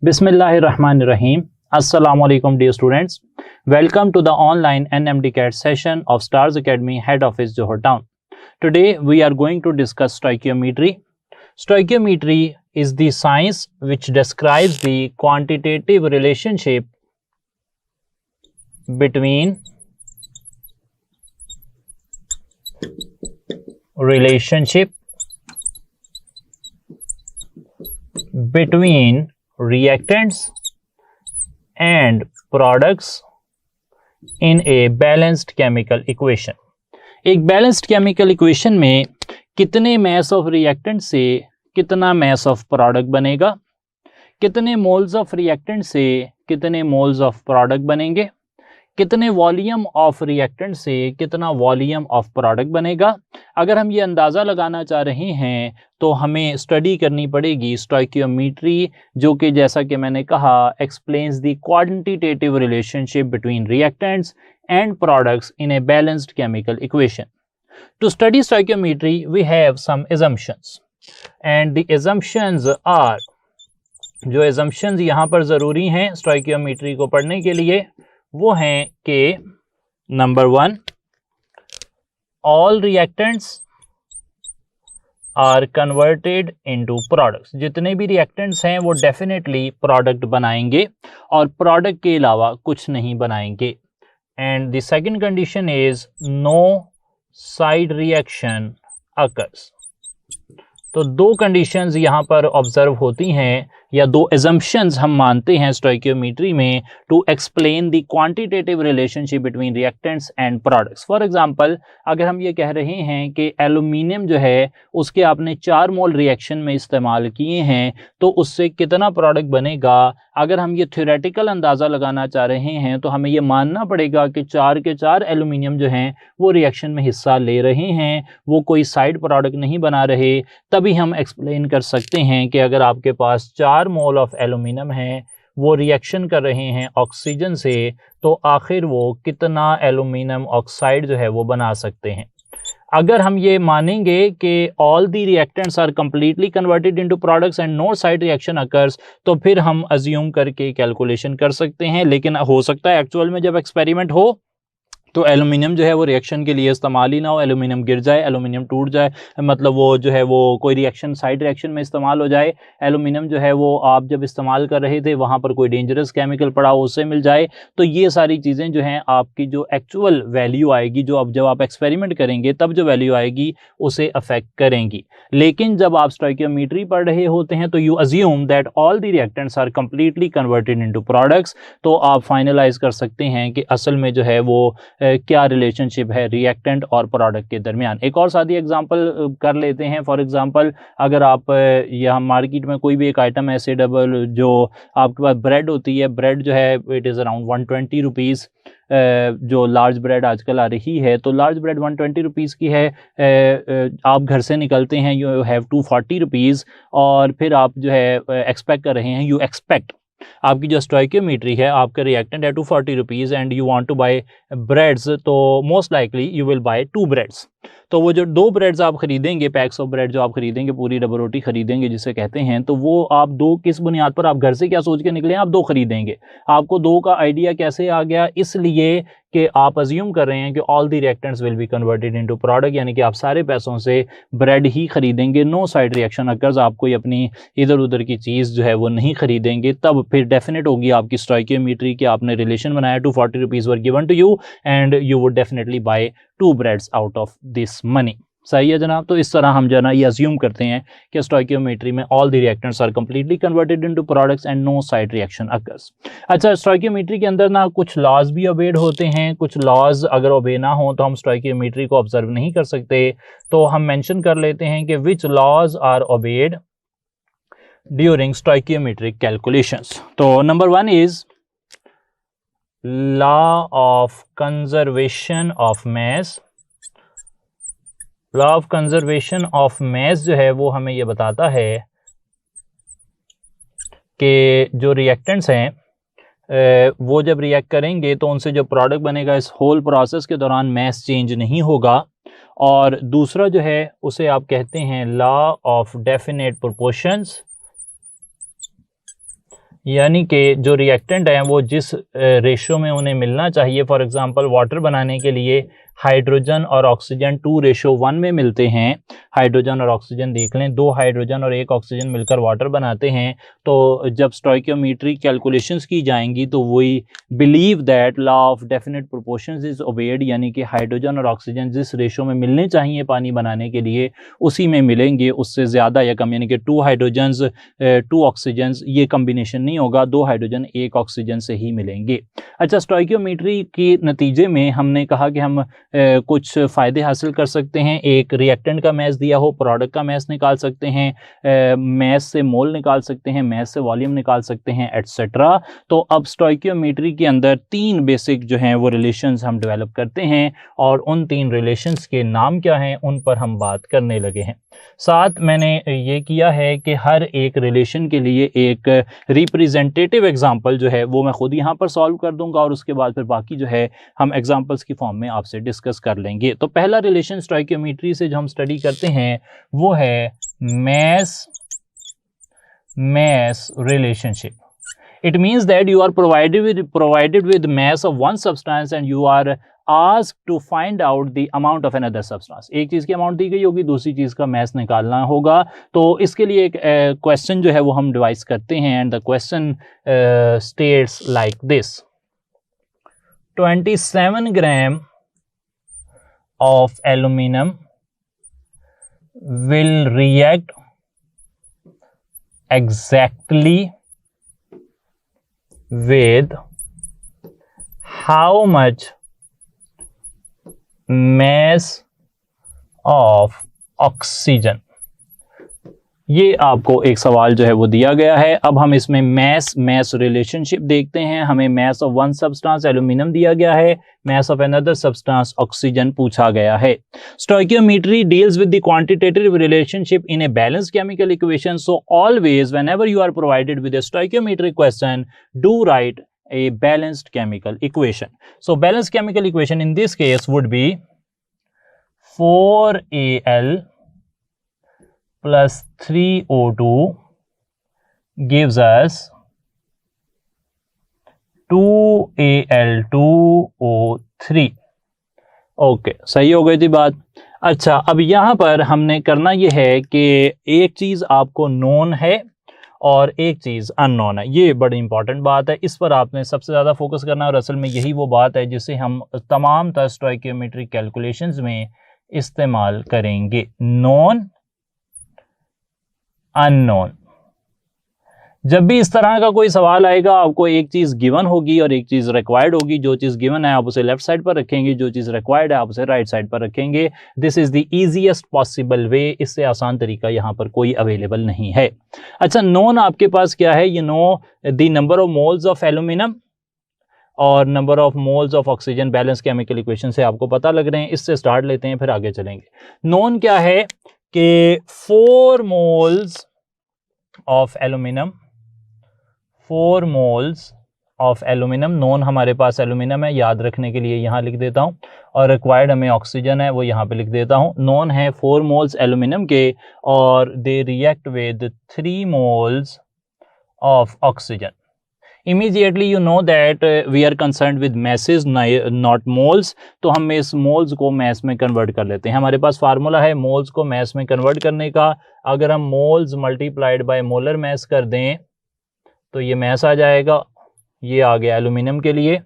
Bismillahirrahmanirrahim. Assalamu alaikum dear students. Welcome to the online NMDCAT session of Stars Academy Head Office Johor Town. Today we are going to discuss stoichiometry. Stoichiometry is the science which describes the quantitative relationship between reactants and products in a balanced chemical equation. एक balanced chemical equation में कितने mass of reactant से कितना mass of product बनेगा, कितने moles of reactant से कितने moles of product बनेंगे, कितने वॉल्यूम ऑफ रिएक्टेंट से कितना वॉल्यूम ऑफ प्रोडक्ट बनेगा। अगर हम ये अंदाज़ा लगाना चाह रहे हैं तो हमें स्टडी करनी पड़ेगी स्टोइकियोमेट्री, जो कि जैसा कि मैंने कहा explains the quantitative relationship between reactants and products in a balanced chemical equation. To study stoichiometry, we have some assumptions, and the assumptions are, जो assumptions यहाँ पर ज़रूरी हैं stoichiometry को पढ़ने के लिए, वो हैं कि number 1, all reactants are converted into products. जितने भी reactants हैं वो definitely product बनाएंगे और product के अलावा कुछ नहीं बनाएंगे. And the second condition is no side reaction occurs. तो दो कंडीशंस यहाँ पर ऑब्जर्व होती हैं या दो एजम्पशंस हम मानते हैं स्टोइकियोमेट्री में to explain the quantitative relationship between reactants and products. For example, अगर हम ये कह रहे हैं कि एल्यूमिनियम जो है उसके आपने 4 मोल रिएक्शन में इस्तेमाल किए हैं तो उससे कितना प्रोडक्ट बनेगा. अगर हम ये थ्योरेटिकल अंदाज़ा लगाना चाह रहे हैं तो हमें ये मानना पड़ेगा कि 4 के 4 एल्यूमिनियम जो हैं वो रिएक्शन में हिस्सा ले रहे हैं, वो कोई साइड प्रोडक्ट नहीं बना रहे. तभी हम एक्सप्लेन कर सकते हैं कि अगर आपके पास 4 मोल ऑफ एल्यूमिनियम है, वो रिएक्शन कर रहे हैं ऑक्सीजन से, तो आखिर वो कितना एल्यूमिनियम ऑक्साइड जो है वो बना सकते हैं. अगर हम ये मानेंगे कि all the reactants are completely converted into products and no side reaction occurs, तो फिर हम अज्यूम करके कैलकुलेशन कर सकते हैं. लेकिन हो सकता है एक्चुअल में जब एक्सपेरिमेंट हो तो एल्यूमिनियम जो है वो रिएक्शन के लिए इस्तेमाल ही ना हो, एल्यूमिनियम गिर जाए, एल्यूमिनियम टूट जाए, मतलब वो जो है वो कोई रिएक्शन साइड रिएक्शन में इस्तेमाल हो जाए. एल्यूमिनियम जो है वो आप जब इस्तेमाल कर रहे थे वहाँ पर कोई डेंजरस केमिकल पड़ा हो उससे मिल जाए. तो ये सारी चीज़ें जो हैं आपकी जो एक्चुअल वैल्यू आएगी, जो अब जब आप एक्सपेरिमेंट करेंगे तब जो वैल्यू आएगी उसे अफेक्ट करेंगी. लेकिन जब आप स्टोइकियोमेट्री पढ़ रहे होते हैं तो you assume that all the reactants are completely converted into products. तो आप फाइनलाइज कर सकते हैं कि असल में जो है वो क्या रिलेशनशिप है रिएक्टेंट और प्रोडक्ट के दरमियान. एक और सादी एग्जांपल कर लेते हैं. फॉर एग्जांपल, अगर आप यहाँ मार्केट में कोई भी एक आइटम ऐसे डबल जो आपके पास ब्रेड होती है, ब्रेड जो है इट इज़ अराउंड 120 रुपीज़, जो लार्ज ब्रेड आजकल आ रही है, तो लार्ज ब्रेड 120 रुपीज़ की है. आप घर से निकलते हैं, यू हैव 240 रुपीज़, और फिर आप जो है एक्सपेक्ट कर रहे हैं, यू एक्सपेक्ट आपकी जो स्टोइकियोमेट्री है, आपका रिएक्टेंट है 240 rupees and you want to buy breads, तो most likely you will buy 2 breads. तो वो जो 2 ब्रेड्स आप खरीदेंगे, पैक्स ऑफ ब्रेड जो आप खरीदेंगे, पूरी डबल रोटी खरीदेंगे जिसे कहते हैं, तो वो आप 2 किस बुनियाद पर, आप घर से क्या सोच के निकले हैं, आप 2 खरीदेंगे. आपको 2 का आइडिया कैसे आ गया? इसलिए कि आप अज्यूम कर रहे हैं कि all the reactants will be converted into product, यानी कि आप सारे पैसों से ब्रेड ही खरीदेंगे, नो साइड रिएक्शन अकर्स, आप कोई अपनी इधर उधर की चीज़ जो है वो नहीं खरीदेंगे. तब फिर डेफिनेट होगी आपकी स्टोइकियोमेट्री कि आपने रिलेशन बनाया 240 rupees were given to you and you would definitely buy 2 breads out of this money. सही है जनाब. तो इस तरह हम जो है ना ये अज्यूम करते हैं कि स्टोइकियोमेट्री में all the reactants are completely converted into products and no side reaction occurs. अच्छा, स्टोइकियोमेट्री के अंदर ना कुछ लॉज भी ओबेड होते हैं, कुछ लॉज अगर ओबे ना हो तो हम स्टोइकियोमेट्री को ऑब्जर्व नहीं कर सकते. तो हम मेंशन कर लेते हैं कि which laws are obeyed during stoichiometric calculations. तो number 1 is law of conservation of mass. Law of conservation of mass जो है वो हमें ये बताता है कि जो रिएक्टेंट्स हैं वो जब रिएक्ट करेंगे तो उनसे जो प्रोडक्ट बनेगा इस होल प्रोसेस के दौरान मास चेंज नहीं होगा. और दूसरा जो है उसे आप कहते हैं लॉ ऑफ डेफिनेट प्रोपोर्शंस. यानी कि जो रिएक्टेंट हैं वो जिस रेशो में उन्हें मिलना चाहिए, फॉर एग्जांपल वाटर बनाने के लिए हाइड्रोजन और ऑक्सीजन 2:1 में मिलते हैं। हाइड्रोजन और ऑक्सीजन देख लें, 2 हाइड्रोजन और 1 ऑक्सीजन मिलकर वाटर बनाते हैं। तो जब स्टोइकियोमेट्री कैलकुलेशंस की जाएंगी तो we believe that law of definite proportions is obeyed, यानी कि हाइड्रोजन और ऑक्सीजन जिस रेशो में मिलने चाहिए पानी बनाने के लिए उसी में मिलेंगे, उससे ज़्यादा या कम, यानी कि 2 हाइड्रोजन्स 2 ऑक्सीजन्स, ये कम्बिनेशन नहीं होगा, 2 हाइड्रोजन 1 ऑक्सीजन से ही मिलेंगे। अच्छा, स्टोइकियोमेट्री के नतीजे में हमने कहा कि हम कुछ फ़ायदे हासिल कर सकते हैं। एक, रिएक्टेंट का मैस दिया हो, प्रोडक्ट का मैस निकाल सकते हैं, मैस से मोल निकाल सकते हैं, मैस से वॉल्यूम निकाल सकते हैं, एटसेट्रा। तो अब स्टोइकियोमेट्री के अंदर 3 बेसिक जो हैं वो रिलेशंस हम डेवलप करते हैं और उन 3 रिलेशंस के नाम क्या हैं उन पर हम बात करने लगे हैं। साथ मैंने ये किया है कि हर एक रिलेशन के लिए एक रिप्रेजेंटेटिव एग्जांपल जो है वो मैं खुद यहाँ पर सॉल्व कर दूंगा और उसके बाद फिर बाकी जो है हम एग्जांपल्स की फॉर्म में आपसे डिस्कस कर लेंगे। तो पहला रिलेशन स्टोइकियोमेट्री से जो हम स्टडी करते हैं वो है mass relationship. It means that you are provided with mass of one substance and you are asked to find out the amount of another substance. एक चीज़ की अमाउंट दी गई होगी, दूसरी चीज़ का मैस निकालना होगा। तो इसके लिए एक क्वेश्चन जो है वो हम डिवाइस करते हैं and the question states like this: 27 gram of aluminum will react exactly with how much mass of oxygen? ये आपको एक सवाल जो है वो दिया गया है। अब हम इसमें मैस रिलेशनशिप देखते हैं। हमें mass of one substance aluminium दिया गया है, mass of another substance oxygen पूछा गया है। Stoichiometry deals with the quantitative relationship in a balanced chemical equation, so always whenever you are provided with a stoichiometric question, do write a balanced chemical equation. So balanced chemical equation in this case would be 4Al plus 3O2 gives us 2Al2O3. Okay, सही हो गई थी बात। अच्छा, अब यहाँ पर हमने करना ये है कि एक चीज़ आपको नोन है और एक चीज़ अननोन है। ये बड़ी इंपॉर्टेंट बात है, इस पर आपने सबसे ज़्यादा फोकस करना है और असल में यही वो बात है जिसे हम तमाम तरह स्टोइकियोमेट्रिक कैलकुलेशंस में इस्तेमाल करेंगे। Known, unknown. जब भी इस तरह का कोई सवाल आएगा आपको एक चीज़ गिवन होगी और एक चीज़ रिक्वायर्ड होगी। जो चीज़ गिवन है आप उसे लेफ्ट साइड पर रखेंगे, जो चीज़ रिक्वायर्ड है आप उसे राइट साइड पर रखेंगे। This is the easiest possible way, इससे आसान तरीका यहाँ पर कोई अवेलेबल नहीं है। अच्छा, नोन आपके पास क्या है? You know the number of moles of aluminium और number of moles of oxygen balance chemical equation से आपको पता लग रहे हैं। इससे स्टार्ट लेते हैं फिर आगे चलेंगे। नोन क्या है कि 4 moles of aluminium, 4 moles of aluminium. Known हमारे पास एल्यूमिनियम है, याद रखने के लिए यहाँ लिख देता हूँ, और रिक्वायर्ड हमें ऑक्सीजन है, वो यहाँ पे लिख देता हूँ। नोन है 4 मोल्स एल्यूमिनियम के और they react with 3 moles of oxygen. Immediately you know that we are concerned with masses not moles, तो हम इस मोल्स को मैस में कन्वर्ट कर लेते हैं। हमारे पास फार्मूला है मोल्स को मैस में कन्वर्ट करने का। अगर हम moles multiplied by molar mass कर दें तो ये मैस आ जाएगा, ये आ गया एल्यूमिनियम के लिए,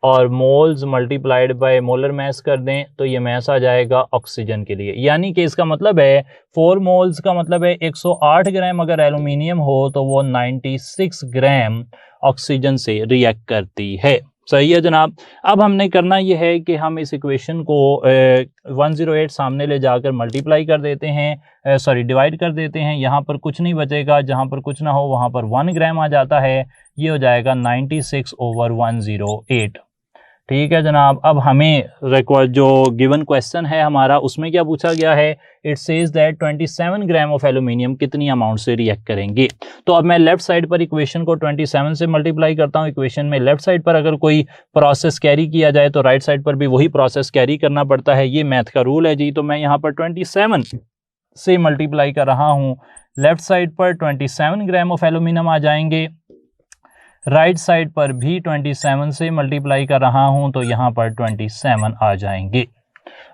और moles multiplied by molar mass कर दें तो ये मैस आ जाएगा ऑक्सीजन के लिए। यानी कि इसका मतलब है 4 मोल्स का मतलब है 108 ग्राम अगर एल्यूमिनियम हो तो वो 96 ग्राम ऑक्सीजन से रिएक्ट करती है। सही है जनाब। अब हमने करना यह है कि हम इस इक्वेशन को 108 सामने ले जाकर मल्टीप्लाई कर देते हैं, डिवाइड कर देते हैं। यहाँ पर कुछ नहीं बचेगा, जहाँ पर कुछ ना हो वहाँ पर 1 ग्राम आ जाता है। ये हो जाएगा 96/108। ठीक है जनाब। अब हमें जो गिवन क्वेश्चन है हमारा उसमें क्या पूछा गया है? It says that 27 gram of aluminium कितनी अमाउंट से रिएक्ट करेंगे। तो अब मैं लेफ्ट साइड पर इक्वेशन को 27 से मल्टीप्लाई करता हूँ। इक्वेशन में लेफ्ट साइड पर अगर कोई प्रोसेस कैरी किया जाए तो राइट साइड पर भी वही प्रोसेस कैरी करना पड़ता है। ये मैथ का रूल है जी। तो मैं यहाँ पर 27 से मल्टीप्लाई कर रहा हूँ। लेफ्ट साइड पर 27 ग्राम ऑफ एल्यूमिनियम आ जाएंगे राइट साइड पर भी 27 से मल्टीप्लाई कर रहा हूं तो यहाँ पर 27 आ जाएंगे।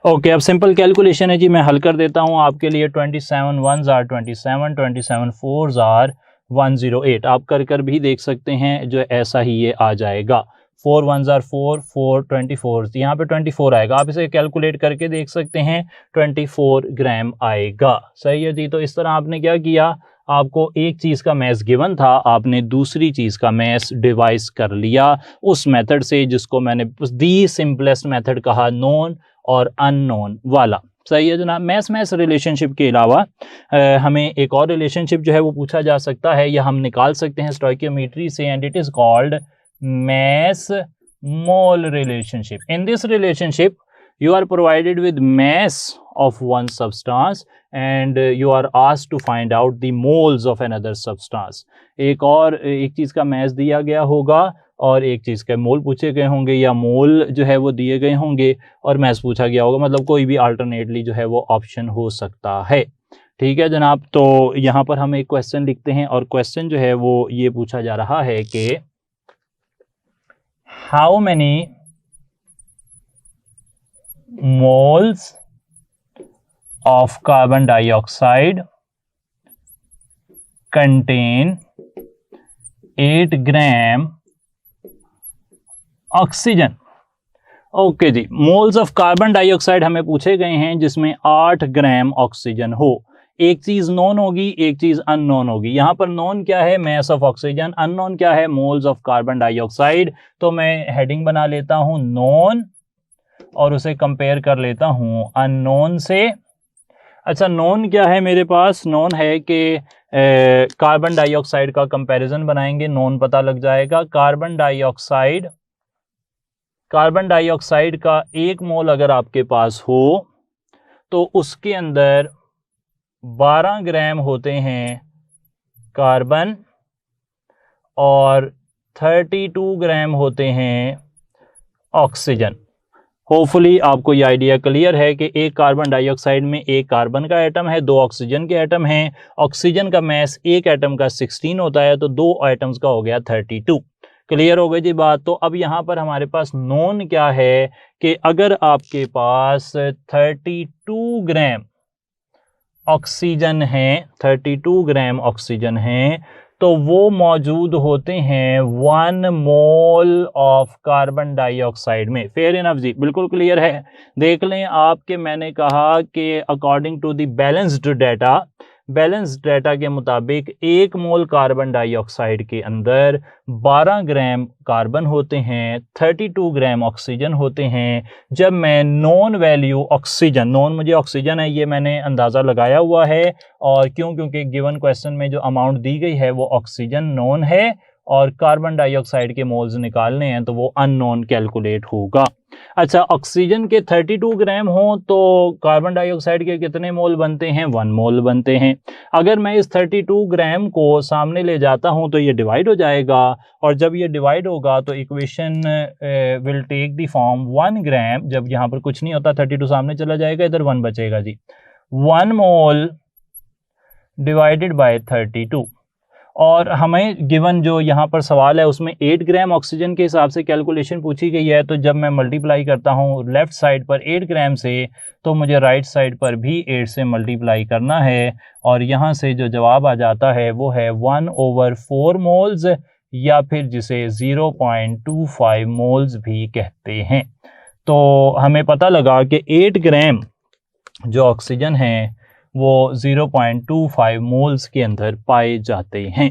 ओके, अब सिंपल कैलकुलेशन है जी, मैं हल कर देता हूं आपके लिए। 27 1s आर 27, 27 4s आर 108। आप कर भी देख सकते हैं, जो ऐसा ही ये आ जाएगा। 4 1s आर 4, 4 24, यहाँ पे 24 आएगा। आप इसे कैलकुलेट करके देख सकते हैं, 24 ग्राम आएगा। सही है जी। तो इस तरह आपने क्या किया, आपको एक चीज़ का मैथ गिवन था, आपने दूसरी चीज़ का मैथ डिवाइस कर लिया उस मेथड से जिसको मैंने दी सिंपलेस्ट मेथड कहा, नोन और अननोन वाला। सही है जनाब। मैथ रिलेशनशिप के अलावा हमें एक और रिलेशनशिप जो है वो पूछा जा सकता है या हम निकाल सकते हैं स्टोइकियोमेट्री से, and it is called mass mole relationship. In this relationship you are provided with mass of one substance and you are asked to find out the moles of another substance. एक चीज़ का mass दिया गया होगा और एक चीज़ के मोल पूछे गए होंगे, या मोल जो है वो दिए गए होंगे और mass पूछा गया होगा, मतलब कोई भी अल्टरनेटली जो है वो ऑप्शन हो सकता है। ठीक है जनाब। तो यहाँ पर हम एक क्वेश्चन लिखते हैं और क्वेश्चन जो है वो ये पूछा जा रहा है कि how many moles of carbon dioxide contain 8 gram oxygen. Okay जी, मोल्स ऑफ कार्बन डाइऑक्साइड हमें पूछे गए हैं जिसमें 8 ग्राम ऑक्सीजन हो। एक चीज नोन होगी, एक चीज अननोन होगी। यहां पर नोन क्या है, मैस ऑफ ऑक्सीजन, अननोन क्या है, मोल्स ऑफ कार्बन डाइऑक्साइड। तो मैं हेडिंग बना लेता हूं नोन और उसे कंपेयर कर लेता हूं अननोन से। अच्छा, नोन क्या है मेरे पास, नोन है कि कार्बन डाइऑक्साइड का कंपैरिजन बनाएंगे, नोन पता लग जाएगा। कार्बन डाइऑक्साइड का 1 मोल अगर आपके पास हो तो उसके अंदर 12 ग्राम होते हैं कार्बन और 32 ग्राम होते हैं ऑक्सीजन। होपफुली आपको ये आइडिया क्लियर है कि एक कार्बन डाइऑक्साइड में एक कार्बन का एटम है, 2 ऑक्सीजन के एटम हैं। ऑक्सीजन का मैस एक एटम का 16 होता है, तो 2 एटम्स का हो गया 32। क्लियर हो गई जी बात। तो अब यहाँ पर हमारे पास नोन क्या है कि अगर आपके पास 32 ग्राम ऑक्सीजन है, 32 ग्राम ऑक्सीजन है, तो वो मौजूद होते हैं 1 मोल ऑफ कार्बन डाइऑक्साइड में। फेयर इनफ जी, बिल्कुल क्लियर है। देख लें आपके, मैंने कहा कि according to the balanced data के मुताबिक 1 मोल कार्बन डाइऑक्साइड के अंदर 12 ग्राम कार्बन होते हैं, 32 ग्राम ऑक्सीजन होते हैं। जब मैं नॉन वैल्यू ऑक्सीजन, नॉन मुझे ऑक्सीजन है ये मैंने अंदाज़ा लगाया हुआ है, और क्योंकि गिवन क्वेश्चन में जो अमाउंट दी गई है वो ऑक्सीजन नॉन है और कार्बन डाइऑक्साइड के मोल्स निकालने हैं तो वो अननोन कैलकुलेट होगा। अच्छा, ऑक्सीजन के 32 ग्राम हो तो कार्बन डाइऑक्साइड के कितने मोल बनते हैं, 1 मोल बनते हैं। अगर मैं इस 32 ग्राम को सामने ले जाता हूं तो ये डिवाइड हो जाएगा, और जब ये डिवाइड होगा तो equation will take the form 1 gram. जब यहाँ पर कुछ नहीं होता, 32 सामने चला जाएगा, इधर 1 बचेगा जी। 1 मोल डिवाइडेड बाय 32, और हमें गिवन जो यहाँ पर सवाल है उसमें 8 ग्राम ऑक्सीजन के हिसाब से कैलकुलेशन पूछी गई है। तो जब मैं मल्टीप्लाई करता हूँ लेफ्ट साइड पर 8 ग्राम से, तो मुझे राइट साइड पर भी 8 से मल्टीप्लाई करना है, और यहाँ से जो जवाब आ जाता है वो है 1/4 मोल्स, या फिर जिसे 0.25 मोल्स भी कहते हैं। तो हमें पता लगा कि 8 ग्राम जो ऑक्सीजन है वो 0.25 मोल्स के अंदर पाए जाते हैं।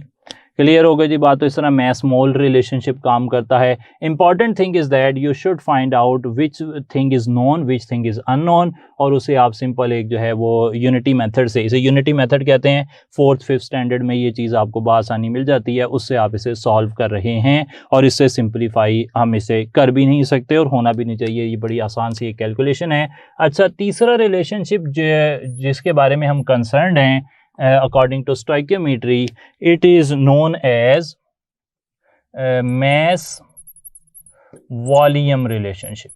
क्लियर हो गई जी बात। तो इस तरह मैस मोल रिलेशनशिप काम करता है। Important thing is that you should find out which thing is known, which thing is unknown, और उसे आप सिंपल एक जो है वो यूनिटी मेथड से, इसे यूनिटी मेथड कहते हैं, 4th 5th स्टैंडर्ड में ये चीज़ आपको बआसानी मिल जाती है, उससे आप इसे सॉल्व कर रहे हैं, और इससे सिंप्लीफाई हम इसे कर भी नहीं सकते और होना भी नहीं चाहिए। ये बड़ी आसान सी एक कैलकुलेशन है। अच्छा, तीसरा रिलेशनशिप जिसके बारे में हम कंसर्न्ड हैं according to stoichiometry, it is known as mass volume relationship।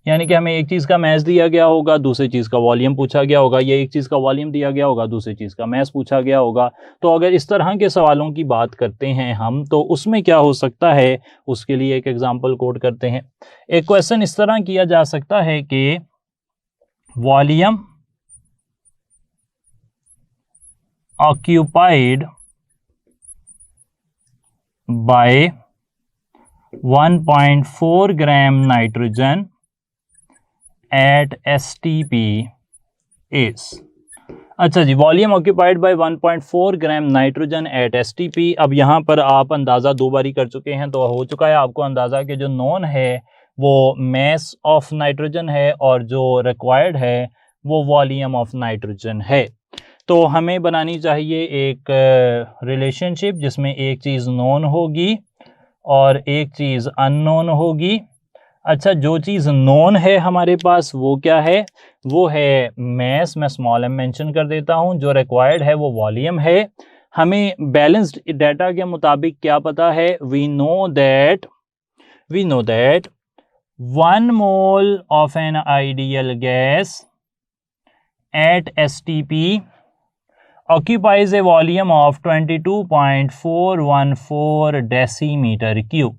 यानी कि हमें एक चीज़ का मैस दिया गया होगा, दूसरी चीज़ का वॉल्यूम पूछा गया होगा, या एक चीज़ का वॉल्यूम दिया गया होगा, दूसरी चीज़ का मैस पूछा गया होगा। तो अगर इस तरह के सवालों की बात करते हैं हम, तो उसमें क्या हो सकता है, उसके लिए एक एग्जांपल कोट करते हैं। एक क्वेश्चन इस तरह किया जा सकता है कि volume occupied by 1.4 gram nitrogen at STP is. अच्छा जी, volume occupied by 1.4 gram nitrogen at STP। अब यहाँ पर आप अंदाज़ा दो बारी कर चुके हैं, तो हो चुका है आपको अंदाज़ा कि जो नोन है वो मैस ऑफ नाइट्रोजन है और जो रिक्वायर्ड है वो वॉल्यूम ऑफ नाइट्रोजन है। तो हमें बनानी चाहिए एक रिलेशनशिप जिसमें एक चीज़ नोन होगी और एक चीज़ अननोन होगी। अच्छा, जो चीज़ नोन है हमारे पास वो क्या है, वो है मैस, मैं स्मॉल m मेंशन कर देता हूँ। जो रिक्वायर्ड है वो वॉल्यूम है। हमें बैलेंस्ड डाटा के मुताबिक क्या पता है, we know that 1 mole of an ideal gas at STP occupies a volume of 22.414 decimetre cube.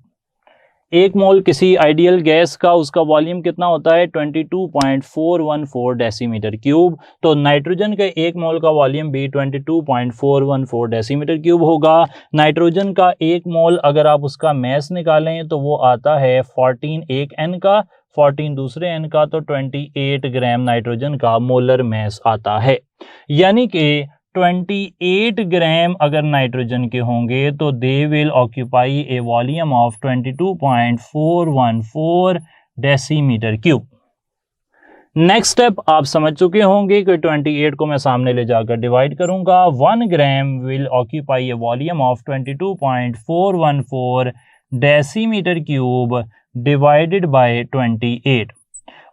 एक मोल किसी आइडियल गैस का उसका वॉल्यूम कितना होता है, 22.414 डेसीमीटर क्यूब। तो नाइट्रोजन के एक मोल का वॉल्यूम भी 22.414 डेसीमीटर क्यूब होगा। नाइट्रोजन का एक मोल अगर आप उसका मैस निकालें तो वो आता है 14 एक N का, 14 दूसरे N का, तो 28 ग्राम नाइट्रोजन का मोलर मैस आता है। यानी कि 28 ग्राम अगर नाइट्रोजन के होंगे तो they will occupy a volume of 22.414 decimetre cube. Next step आप समझ चुके होंगे कि 28 को मैं सामने ले जाकर डिवाइड करूंगा। 1 gram will occupy a volume of 22.414 decimetre cube divided by 28।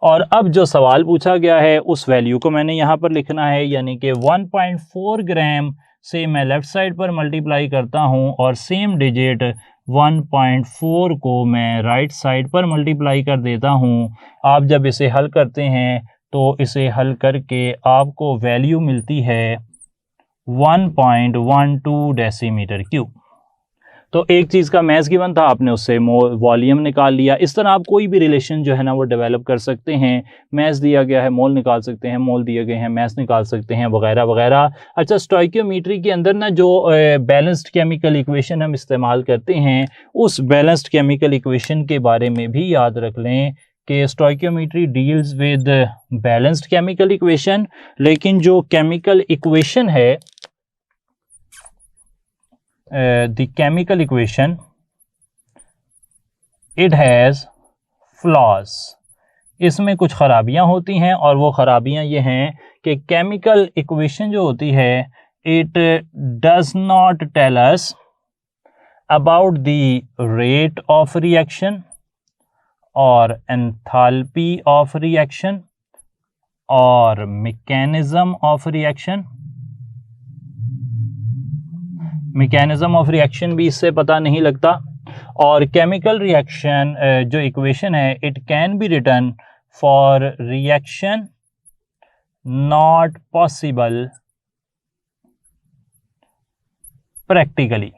और अब जो सवाल पूछा गया है उस वैल्यू को मैंने यहाँ पर लिखना है, यानी कि 1.4 ग्राम से मैं लेफ़्ट साइड पर मल्टीप्लाई करता हूँ और सेम डिजिट 1.4 को मैं राइट साइड पर मल्टीप्लाई कर देता हूँ। आप जब इसे हल करते हैं तो इसे हल करके आपको वैल्यू मिलती है 1.12 डेसीमीटर क्यूब। तो एक चीज़ का मैस गिवन था, आपने उससे वॉल्यूम निकाल लिया। इस तरह आप कोई भी रिलेशन जो है ना वो डेवलप कर सकते हैं। मैस दिया गया है, मोल निकाल सकते हैं, मोल दिए गए हैं, मैस निकाल सकते हैं, वगैरह वगैरह। अच्छा, स्टोइकियोमेट्री के अंदर ना जो बैलेंस्ड केमिकल इक्वेशन हम इस्तेमाल करते हैं, उस बैलेंस्ड केमिकल इक्वेशन के बारे में भी याद रख लें कि stoichiometry deals with balanced chemical equation, लेकिन जो केमिकल इक्वेशन है the chemical equation, it has flaws। इसमें कुछ खराबियां होती हैं और वो खराबियां ये हैं कि केमिकल इक्वेशन जो होती है it does not tell us about the rate of reaction or enthalpy of reaction or mechanism of reaction। Mechanism of reaction भी इससे पता नहीं लगता। और केमिकल रिएक्शन जो इक्वेशन है, it can be written for reaction not possible practically.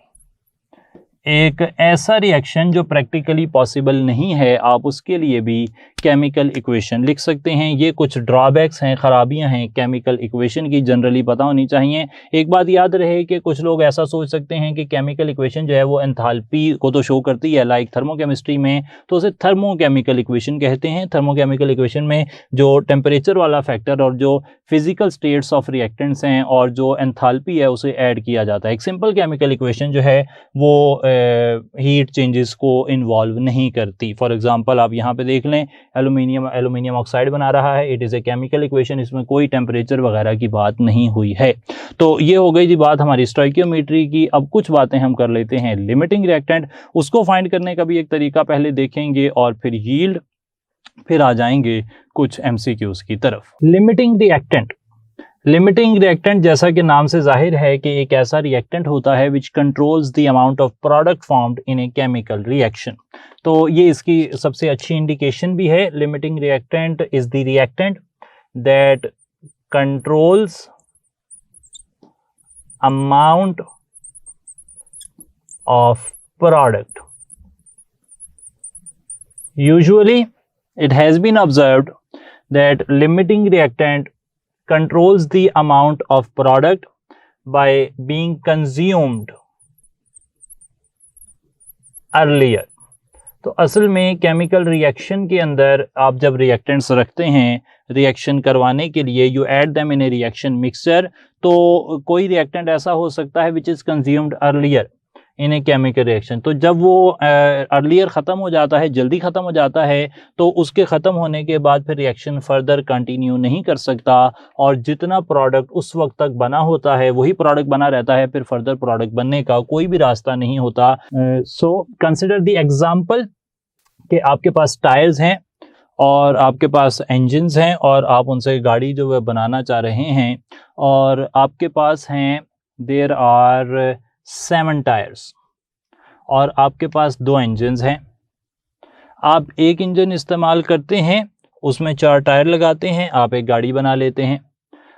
एक ऐसा रिएक्शन जो प्रैक्टिकली पॉसिबल नहीं है, आप उसके लिए भी केमिकल इक्वेशन लिख सकते हैं। ये कुछ ड्रॉबैक्स हैं, ख़राबियां हैं केमिकल इक्वेशन की, जनरली पता होनी चाहिए। एक बात याद रहे कि कुछ लोग ऐसा सोच सकते हैं कि केमिकल इक्वेशन जो है वो एंथैल्पी को तो शो करती है, लाइक थर्मोकेमिस्ट्री में तो उसे थर्मोकेमिकल इक्वेशन कहते हैं। थर्मोकेमिकल इक्वेशन में जो टेम्परेचर वाला फैक्टर और जो फिजिकल स्टेट्स ऑफ रिएक्टेंट्स हैं और जो एंथैल्पी है उसे ऐड किया जाता है। एक सिंपल केमिकल इक्वेशन जो है वो हीट चेंजेस को इन्वॉल्व नहीं करती। फॉर एग्जांपल आप यहाँ पे देख लें, एल्यूमिनियम ऑक्साइड बना रहा है, it is a chemical equation, इसमें कोई टेम्परेचर वगैरह की बात नहीं हुई है। तो ये हो गई जी बात हमारी स्टोइकियोमेट्री की। अब कुछ बातें हम कर लेते हैं लिमिटिंग रिएक्टेंट, उसको फाइंड करने का भी एक तरीका पहले देखेंगे और फिर यील्ड, फिर आ जाएंगे कुछ MCQs की तरफ। लिमिटिंग रिएक्टेंट, लिमिटिंग रिएक्टेंट जैसा कि नाम से जाहिर है कि एक ऐसा रिएक्टेंट होता है विच controls the amount of product formed in a chemical reaction. तो ये इसकी सबसे अच्छी इंडिकेशन भी है। Limiting reactant is the reactant that controls amount of product. Usually it has been observed that limiting reactant controls the amount of product by being consumed earlier। तो असल में केमिकल रिएक्शन के अंदर आप जब रिएक्टेंट्स रखते हैं रिएक्शन करवाने के लिए, you add them in A reaction mixture, तो कोई रिएक्टेंट ऐसा हो सकता है which is consumed earlier in a chemical reaction. तो जब वो अर्लियर ख़त्म हो जाता है, जल्दी ख़त्म हो जाता है, तो उसके ख़त्म होने के बाद फिर रिएक्शन फर्दर कंटिन्यू नहीं कर सकता और जितना प्रोडक्ट उस वक्त तक बना होता है वही प्रोडक्ट बना रहता है, फिर फर्दर प्रोडक्ट बनने का कोई भी रास्ता नहीं होता। सो कंसिडर द एग्जांपल कि आपके पास टायर्स हैं और आपके पास इंजन्स हैं और आप उनसे गाड़ी जो है बनाना चाह रहे हैं, और आपके पास हैं देयर आर 7 टायर्स और आपके पास 2 इंजन्स हैं। आप एक इंजन इस्तेमाल करते हैं, उसमें 4 टायर लगाते हैं, आप एक गाड़ी बना लेते हैं।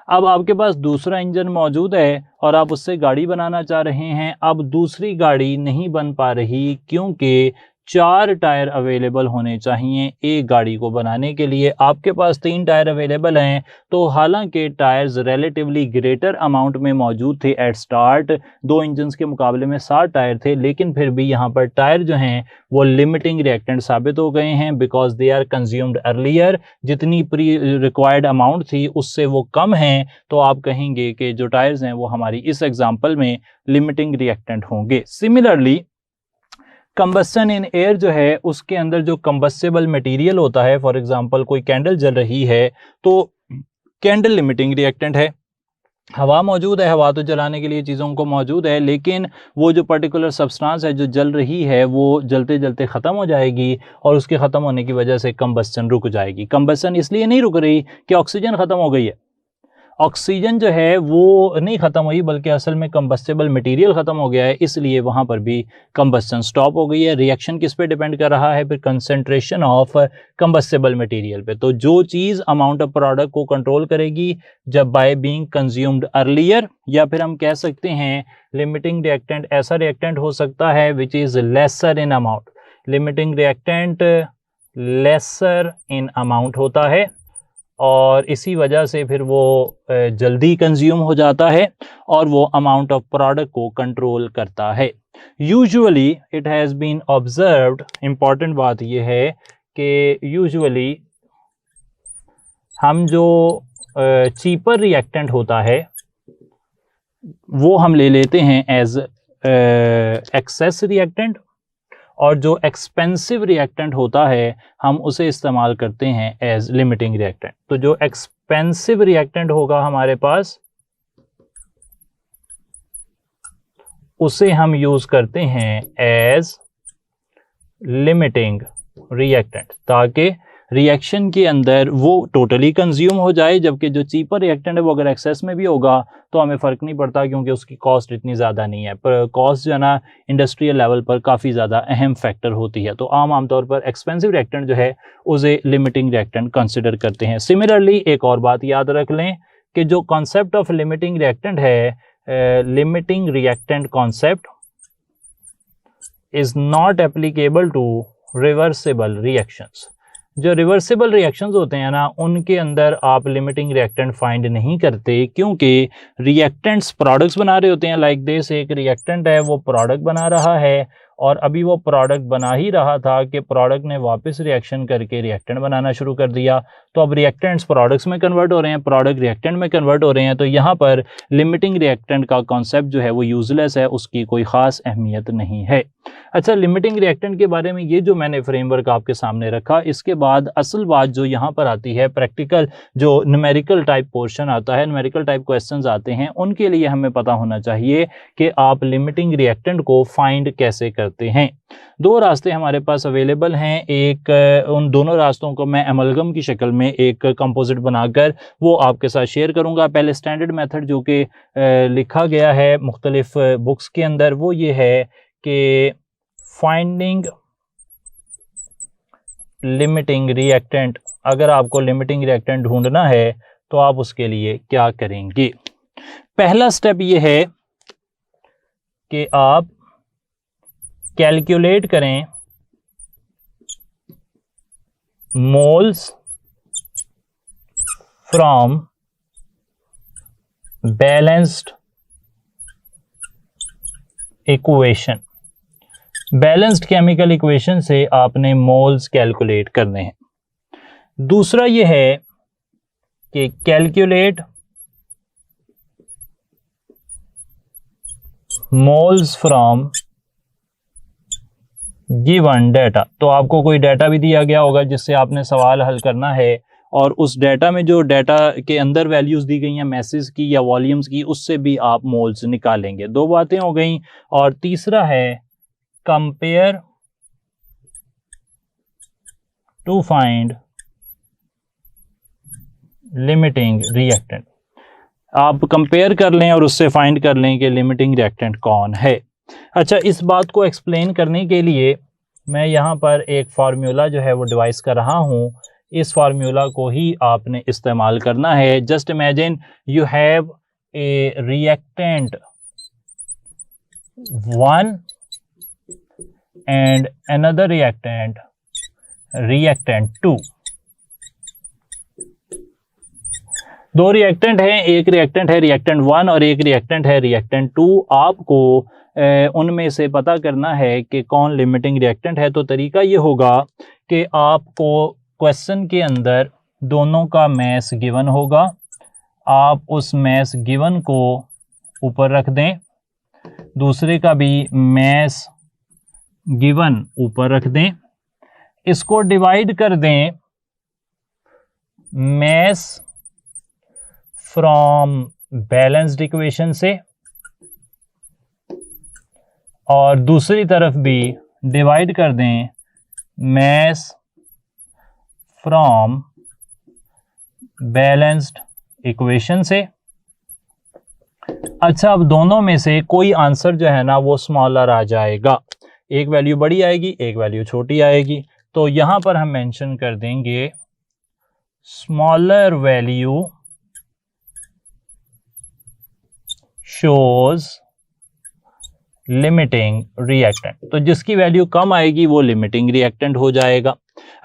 अब आपके पास दूसरा इंजन मौजूद है और आप उससे गाड़ी बनाना चाह रहे हैं। अब दूसरी गाड़ी नहीं बन पा रही क्योंकि 4 टायर अवेलेबल होने चाहिए एक गाड़ी को बनाने के लिए। आपके पास 3 टायर अवेलेबल हैं, तो हालांकि टायर्स रिलेटिवली ग्रेटर अमाउंट में मौजूद थे एट स्टार्ट, 2 इंजन्स के मुकाबले में 7 टायर थे, लेकिन फिर भी यहाँ पर टायर जो हैं वो लिमिटिंग रिएक्टेंट साबित हो गए हैं because they are consumed earlier. जितनी प्री रिक्वायर्ड अमाउंट थी उससे वो कम हैं, तो आप कहेंगे कि जो टायर्स हैं वो हमारी इस एग्जाम्पल में लिमिटिंग रिएक्टेंट होंगे। सिमिलरली कंबस्टन इन एयर जो है उसके अंदर जो कंबस्टेबल मटेरियल होता है, फॉर एग्जांपल कोई कैंडल जल रही है तो कैंडल लिमिटिंग रिएक्टेंट है। हवा मौजूद है, हवा तो जलाने के लिए चीज़ों को मौजूद है, लेकिन वो जो पर्टिकुलर सब्सटेंस है जो जल रही है वो जलते जलते ख़त्म हो जाएगी और उसके ख़त्म होने की वजह से कंबस्टन रुक जाएगी। कंबस्टन इसलिए नहीं रुक रही कि ऑक्सीजन ख़त्म हो गई है, ऑक्सीजन जो है वो नहीं ख़त्म हुई बल्कि असल में कंबस्टेबल मटेरियल ख़त्म हो गया है, इसलिए वहाँ पर भी कंबस्टन स्टॉप हो गई है। रिएक्शन किस पे डिपेंड कर रहा है? फिर कंसंट्रेशन ऑफ कंबस्टेबल मटेरियल पे। तो जो चीज़ अमाउंट ऑफ प्रोडक्ट को कंट्रोल करेगी जब बाय बीइंग कंज्यूम्ड अर्लियर, या फिर हम कह सकते हैं लिमिटिंग रिएक्टेंट ऐसा रिएक्टेंट हो सकता है which is lesser in amount. Limiting reactant lesser in amount होता है और इसी वजह से फिर वो जल्दी कंज्यूम हो जाता है और वो अमाउंट ऑफ प्रोडक्ट को कंट्रोल करता है। Usually it has been observed, important बात ये है कि यूजुअली हम जो चीपर रिएक्टेंट होता है वो हम ले लेते हैं एज एक्सेस रिएक्टेंट, और जो एक्सपेंसिव रिएक्टेंट होता है हम उसे इस्तेमाल करते हैं एज लिमिटिंग रिएक्टेंट। तो जो एक्सपेंसिव रिएक्टेंट होगा हमारे पास उसे हम यूज करते हैं एज लिमिटिंग रिएक्टेंट, ताकि रिएक्शन के अंदर वो टोटली कंज्यूम हो जाए, जबकि जो चीपर रिएक्टेंट है वो अगर एक्सेस में भी होगा तो हमें फ़र्क नहीं पड़ता क्योंकि उसकी कॉस्ट इतनी ज़्यादा नहीं है। पर कॉस्ट जो है ना इंडस्ट्रियल लेवल पर काफ़ी ज़्यादा अहम फैक्टर होती है, तो आमतौर पर एक्सपेंसिव रिएक्टेंट जो है उसे लिमिटिंग रिएक्टेंट कंसिडर करते हैं। सिमिलरली एक और बात याद रख लें कि जो कॉन्सेप्ट ऑफ लिमिटिंग रिएक्टेंट है, limiting reactant concept is not applicable to reversible reactions. जो रिवर्सिबल रिएक्शंस होते हैं ना उनके अंदर आप लिमिटिंग रिएक्टेंट फाइंड नहीं करते, क्योंकि रिएक्टेंट्स प्रोडक्ट्स बना रहे होते हैं। लाइक दिस, एक रिएक्टेंट है वो प्रोडक्ट बना रहा है और अभी वो प्रोडक्ट बना ही रहा था कि प्रोडक्ट ने वापस रिएक्शन करके रिएक्टेंट बनाना शुरू कर दिया। तो अब रिएक्टेंट्स प्रोडक्ट्स में कन्वर्ट हो रहे हैं, प्रोडक्ट रिएक्टेंट में कन्वर्ट हो रहे हैं, तो यहाँ पर लिमिटिंग रिएक्टेंट का कॉन्सेप्ट जो है वो यूजलेस है, उसकी कोई ख़ास अहमियत नहीं है। अच्छा, लिमिटिंग रिएक्टेंट के बारे में ये जो मैंने फ्रेमवर्क आपके सामने रखा, इसके बाद असल बात जो यहाँ पर आती है प्रैक्टिकल जो न्यूमेरिकल टाइप पोर्शन आता है, न्यूमेरिकल टाइप क्वेश्चंस आते हैं, उनके लिए हमें पता होना चाहिए कि आप लिमिटिंग रिएक्टेंट को फाइंड कैसे कर करते हैं। दो रास्ते हमारे पास अवेलेबल हैं, एक उन दोनों रास्तों को मैं एमलगम की शक्ल में एक कंपोजिट बनाकर वो आपके साथ शेयर करूंगा। पहले स्टैंडर्ड मेथड जो कि लिखा गया है मुख्तलिफ बुक्स के अंदर वो ये है कि फाइंडिंग लिमिटिंग रिएक्टेंट। अगर आपको लिमिटिंग रिएक्टेंट ढूंढना है तो आप उसके लिए क्या करेंगे? पहला स्टेप ये है कि आप कैलकुलेट करें moles from balanced equation. Balanced chemical equation से आपने मोल्स कैलकुलेट करने हैं। दूसरा यह है कि calculate moles from given data. तो आपको कोई डाटा भी दिया गया होगा जिससे आपने सवाल हल करना है और उस डाटा में जो डाटा के अंदर वैल्यूज दी गई हैं मैसेज की या वॉल्यूम्स की, उससे भी आप मोल्स निकालेंगे। दो बातें हो गई। और तीसरा है compare to find limiting reactant. आप कंपेयर कर लें और उससे फाइंड कर लें कि लिमिटिंग रिएक्टेंट कौन है। अच्छा, इस बात को एक्सप्लेन करने के लिए मैं यहाँ पर एक फार्मूला जो है वो डिवाइस कर रहा हूँ। इस फार्मूला को ही आपने इस्तेमाल करना है। Just imagine you have a reactant 1 and another reactant 2। दो रिएक्टेंट हैं, एक रिएक्टेंट है रिएक्टेंट 1 और एक रिएक्टेंट है रिएक्टेंट 2। आपको उनमें से पता करना है कि कौन लिमिटिंग रिएक्टेंट है। तो तरीका ये होगा कि आपको क्वेश्चन के अंदर दोनों का मैस गिवन होगा, आप उस मैस गिवन को ऊपर रख दें, दूसरे का भी मैस गिवन ऊपर रख दें, इसको डिवाइड कर दें मैस फ्रॉम बैलेंस्ड इक्वेशन से और दूसरी तरफ भी डिवाइड कर दें मैस फ्रॉम बैलेंस्ड इक्वेशन से। अच्छा, अब दोनों में से कोई आंसर जो है ना वो स्मॉलर आ जाएगा। एक वैल्यू बड़ी आएगी, एक वैल्यू छोटी आएगी। तो यहां पर हम मेंशन कर देंगे smaller value shows limiting reactant. तो जिसकी वैल्यू कम आएगी वो लिमिटिंग रिएक्टेंट हो जाएगा।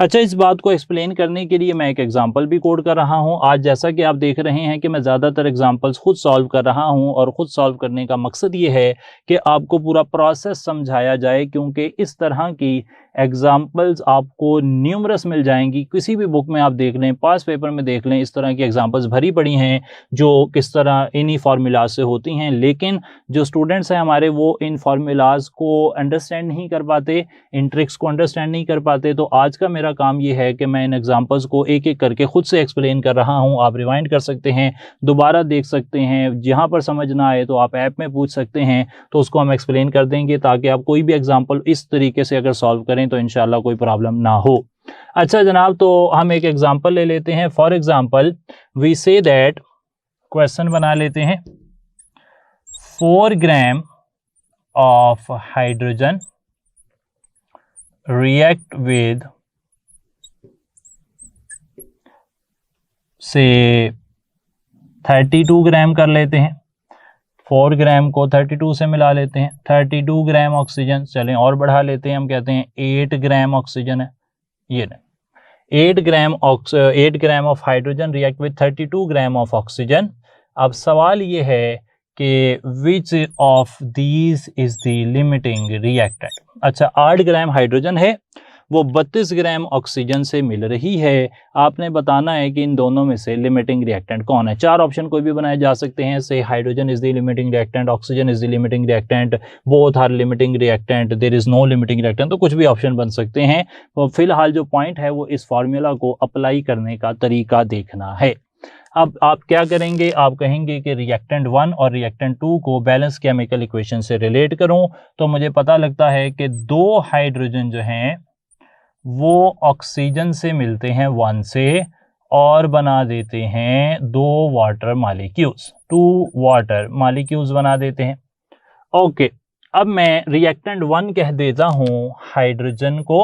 अच्छा, इस बात को एक्सप्लेन करने के लिए मैं एक एग्जांपल भी कोड कर रहा हूं। आज जैसा कि आप देख रहे हैं कि मैं ज़्यादातर एग्जांपल्स खुद सॉल्व कर रहा हूं और ख़ुद सॉल्व करने का मकसद ये है कि आपको पूरा प्रोसेस समझाया जाए, क्योंकि इस तरह की एग्जांपल्स आपको न्यूमरस मिल जाएंगी। किसी भी बुक में आप देख लें, पास पेपर में देख लें, इस तरह की एग्जांपल्स भरी पड़ी हैं जो किस तरह इन्हीं फार्मूलाज से होती हैं। लेकिन जो स्टूडेंट्स हैं हमारे वो इन फार्मूलाज को अंडरस्टैंड नहीं कर पाते, इन ट्रिक्स को अंडरस्टैंड नहीं कर पाते। तो आज का मेरा काम ये है कि मैं इन एग्जांपल्स को एक एक करके खुद से एक्सप्लेन कर रहा हूं। आप रिवाइंड कर सकते हैं, दोबारा देख सकते हैं, जहां पर समझ ना आए तो आप ऐप में पूछ सकते हैं, तो उसको हम एक्सप्लेन कर देंगे ताकि आप कोई भी एग्जांपल इस तरीके से अगर सॉल्व करें तो इंशाल्लाह कोई प्रॉब्लम ना हो। अच्छा जनाब, तो हम एक एग्जांपल ले लेते हैं। For example we say that, question बना लेते हैं, 4 gram of hydrogen react with say 32 ग्राम कर लेते हैं। 4 ग्राम को 32 से मिला लेते हैं। 32 ग्राम ऑक्सीजन, चलें और बढ़ा लेते हैं, हम कहते हैं 8 ग्राम ऑक्सीजन है। ये नहीं, 8 gram of hydrogen react with 32 gram of oxygen. अब सवाल ये है कि which of these is the limiting reactant. अच्छा, 8 ग्राम हाइड्रोजन है, वो 32 ग्राम ऑक्सीजन से मिल रही है। आपने बताना है कि इन दोनों में से लिमिटिंग रिएक्टेंट कौन है। 4 ऑप्शन कोई भी बनाए जा सकते हैं, say hydrogen is the limiting reactant, oxygen is the limiting reactant, both are limiting reactant, there is no limiting reactant. तो कुछ भी ऑप्शन बन सकते हैं। तो फिलहाल जो पॉइंट है वो इस फार्मूला को अप्लाई करने का तरीका देखना है। अब आप क्या करेंगे, आप कहेंगे कि रिएक्टेंट 1 और रिएक्टेंट 2 को बैलेंस केमिकल इक्वेशन से रिलेट करूं, तो मुझे पता लगता है कि 2 हाइड्रोजन जो हैं वो ऑक्सीजन से मिलते हैं 1 से और बना देते हैं 2 वाटर मॉलिक्यूल्स, 2 वाटर मॉलिक्यूल्स बना देते हैं। ओके, अब मैं रिएक्टेंट 1 कह देता हूं हाइड्रोजन को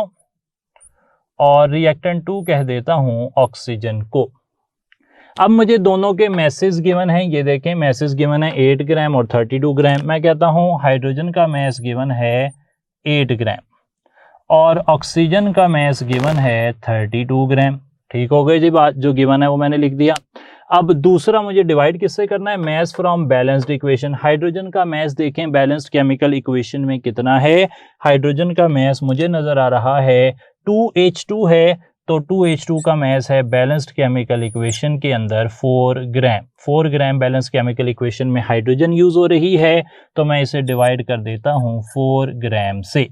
और रिएक्टेंट 2 कह देता हूं ऑक्सीजन को। अब मुझे दोनों के मैसेज गिवन है, ये देखें मैसेज गिवन है 8 ग्राम और 32 ग्राम। मैं कहता हूं हाइड्रोजन का मैस गिवन है 8 ग्राम और ऑक्सीजन का मैस गिवन है 32 ग्राम। ठीक हो गई जी बात, जो गिवन है वो मैंने लिख दिया। अब दूसरा मुझे डिवाइड किससे करना है, mass from balanced equation. Hydrogen का मैस देखें बैलेंस्ड केमिकल इक्वेशन में कितना है, हाइड्रोजन का मैस मुझे नजर आ रहा है 2H2 है, तो 2H2 का मैस है बैलेंस्ड केमिकल इक्वेशन के अंदर 4 ग्राम। 4 ग्राम बैलेंस्ड केमिकल इक्वेशन में हाइड्रोजन यूज हो रही है, तो मैं इसे डिवाइड कर देता हूं 4 ग्राम से।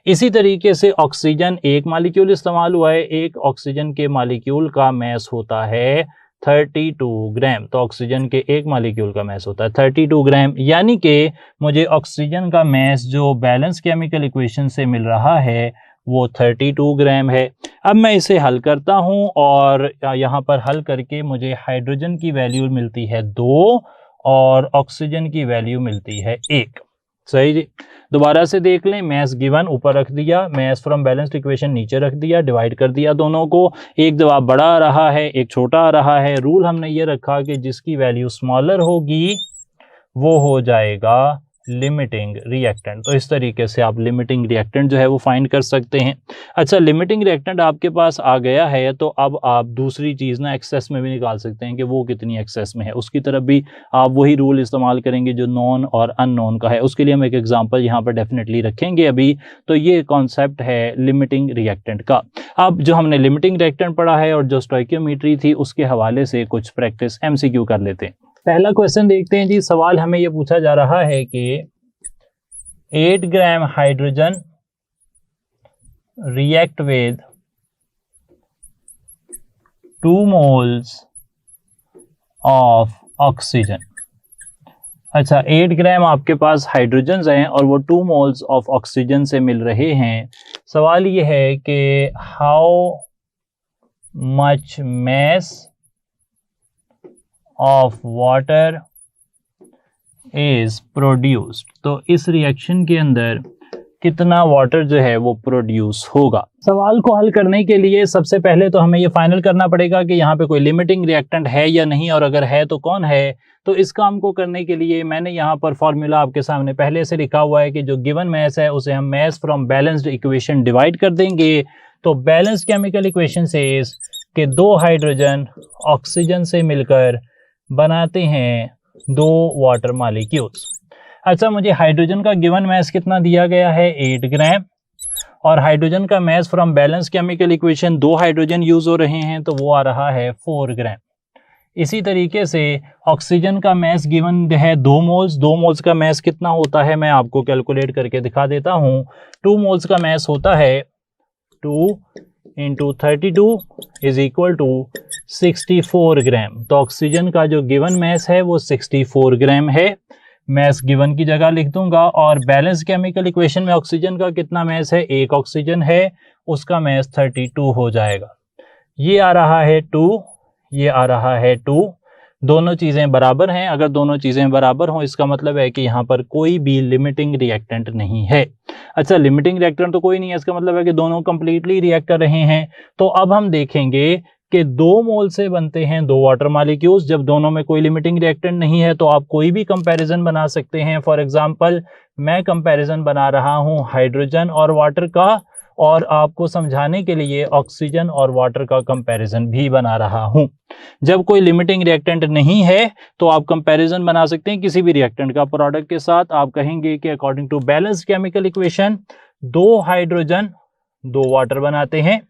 इसी तरीके से ऑक्सीजन एक मॉलिक्यूल इस्तेमाल हुआ है, एक ऑक्सीजन के मॉलिक्यूल का मैस होता है 32 ग्राम, तो ऑक्सीजन के एक मॉलिक्यूल का मैस होता है 32 ग्राम, यानी कि मुझे ऑक्सीजन का मैस जो बैलेंस केमिकल इक्वेशन से मिल रहा है वो 32 ग्राम है। अब मैं इसे हल करता हूं और यहाँ पर हल करके मुझे हाइड्रोजन की वैल्यू मिलती है 2 और ऑक्सीजन की वैल्यू मिलती है 1। सही जी, दोबारा से देख लें, मैस गिवन ऊपर रख दिया, मैस फ्रॉम बैलेंस्ड इक्वेशन नीचे रख दिया, डिवाइड कर दिया दोनों को, एक जवाब बड़ा आ रहा है एक छोटा आ रहा है। रूल हमने ये रखा कि जिसकी वैल्यू स्मॉलर होगी वो हो जाएगा लिमिटिंग रिएक्टेंट। तो इस तरीके से आप लिमिटिंग रिएक्टेंट जो है वो फाइंड कर सकते हैं। अच्छा, लिमिटिंग रिएक्टेंट आपके पास आ गया है तो अब आप दूसरी चीज़ ना एक्सेस में भी निकाल सकते हैं कि वो कितनी एक्सेस में है, उसकी तरफ भी आप वही रूल इस्तेमाल करेंगे जो नॉन और अननोन का है। उसके लिए हम एक एग्जांपल यहाँ पर डेफिनेटली रखेंगे अभी। तो ये कॉन्सेप्ट है लिमिटिंग रिएक्टेंट का। अब जो हमने लिमिटिंग रिएक्टेंट पढ़ा है और जो स्टोइकियोमेट्री थी उसके हवाले से कुछ प्रैक्टिस MCQ कर लेते हैं। पहला क्वेश्चन देखते हैं जी। सवाल हमें यह पूछा जा रहा है कि 8 gram hydrogen react with 2 moles of oxygen. अच्छा, 8 ग्राम आपके पास हाइड्रोजन हैं और वो 2 मोल्स ऑफ ऑक्सीजन से मिल रहे हैं। सवाल ये है कि how much mass of water is produced, तो इस रिएक्शन के अंदर कितना वाटर जो है वो प्रोड्यूस होगा। सवाल को हल करने के लिए सबसे पहले तो हमें ये फाइनल करना पड़ेगा कि यहाँ पे कोई लिमिटिंग रिएक्टेंट है या नहीं, और अगर है तो कौन है। तो इस काम को करने के लिए मैंने यहाँ पर फॉर्मूला आपके सामने पहले से लिखा हुआ है कि जो गिवन मैस है उसे हम mass from balanced equation divide कर देंगे। तो बैलेंस्ड केमिकल इक्वेशन से कि 2 हाइड्रोजन ऑक्सीजन से मिलकर बनाते हैं 2 वाटर मॉलिक्यूल्स। अच्छा, मुझे हाइड्रोजन का गिवन मैस कितना दिया गया है 8 ग्राम, और हाइड्रोजन का mass from balance chemical equation 2 hydrogen use हो रहे हैं तो वो आ रहा है 4 ग्राम। इसी तरीके से ऑक्सीजन का मैस गिवन है 2 मोल्स। 2 मोल्स का मैस कितना होता है मैं आपको कैलकुलेट करके दिखा देता हूं। 2 मोल्स का मैस होता है 2 × 32 इज इक्वल टू 64 ग्राम। तो ऑक्सीजन का जो गिवन मैस है वो 64 ग्राम है। मैस गिवन की जगह लिख दूंगा, और बैलेंस केमिकल इक्वेशन में ऑक्सीजन का कितना मैस है, एक ऑक्सीजन है, उसका मैस 32 हो जाएगा। ये आ रहा है 2, ये आ रहा है 2। दोनों चीज़ें बराबर हैं। अगर दोनों चीज़ें बराबर हों इसका मतलब है कि यहाँ पर कोई भी लिमिटिंग रिएक्टेंट नहीं है। अच्छा, लिमिटिंग रिएक्टेंट तो कोई नहीं है, इसका मतलब है कि दोनों कंप्लीटली रिएक्ट कर रहे हैं। तो अब हम देखेंगे कि 2 मोल से बनते हैं 2 वाटर मॉलिक्यूल्स। जब दोनों में कोई लिमिटिंग रिएक्टेंट नहीं है तो आप कोई भी कंपैरिजन बना सकते हैं। फॉर एग्जांपल मैं कंपैरिजन बना रहा हूं हाइड्रोजन और वाटर का, और आपको समझाने के लिए ऑक्सीजन और वाटर का कंपैरिजन भी बना रहा हूं। जब कोई लिमिटिंग रिएक्टेंट नहीं है तो आप कंपैरिजन बना सकते हैं किसी भी रिएक्टेंट का प्रोडक्ट के साथ। आप कहेंगे कि according to balanced chemical equation 2 hydrogen 2 water बनाते हैं,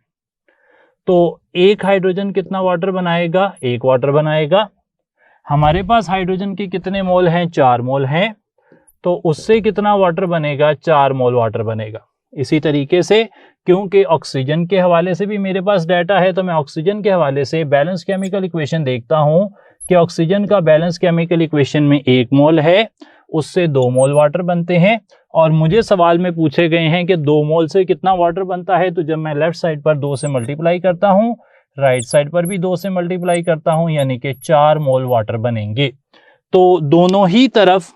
तो 1 हाइड्रोजन कितना वाटर बनाएगा, 1 वाटर बनाएगा। हमारे पास हाइड्रोजन के कितने मोल हैं, 4 मोल हैं, तो उससे कितना वाटर बनेगा, 4 मोल वाटर बनेगा। इसी तरीके से क्योंकि ऑक्सीजन के हवाले से भी मेरे पास डाटा है, तो मैं ऑक्सीजन के हवाले से बैलेंस केमिकल इक्वेशन देखता हूं कि ऑक्सीजन का बैलेंस केमिकल इक्वेशन में 1 मोल है, उससे 2 मोल वाटर बनते हैं। और मुझे सवाल में पूछे गए हैं कि 2 मोल से कितना वाटर बनता है, तो जब मैं लेफ्ट साइड पर 2 से मल्टीप्लाई करता हूं, राइट साइड पर भी 2 से मल्टीप्लाई करता हूं, यानी कि 4 मोल वाटर बनेंगे। तो दोनों ही तरफ